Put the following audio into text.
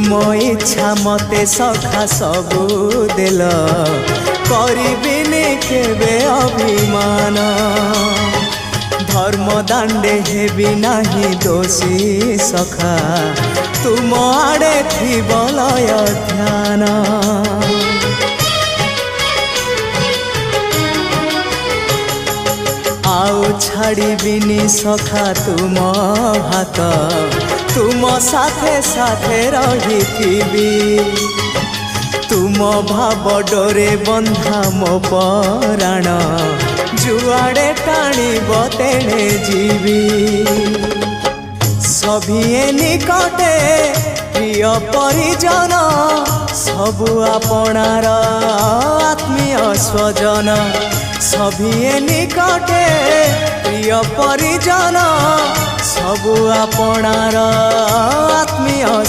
तुम इच्छा मते सखा सबू देल करिबिनी केबे अभिमान धर्म दांडे हेबी नाही दोषी सखा तुम आड़े थी बलय ध्यान आउ छाड़िबिनी सखा तुम हाथ तुम साथे साथे रही तुम भाव डोरे बंधा मो पराण जुआड़े टाणीब तेणे जीवी सभिए निकटे प्रिय परिजन सबु आपणार आत्मीय स्वजन सभिए निकटे प्रिय परिजन सबु आपणार आत्मीय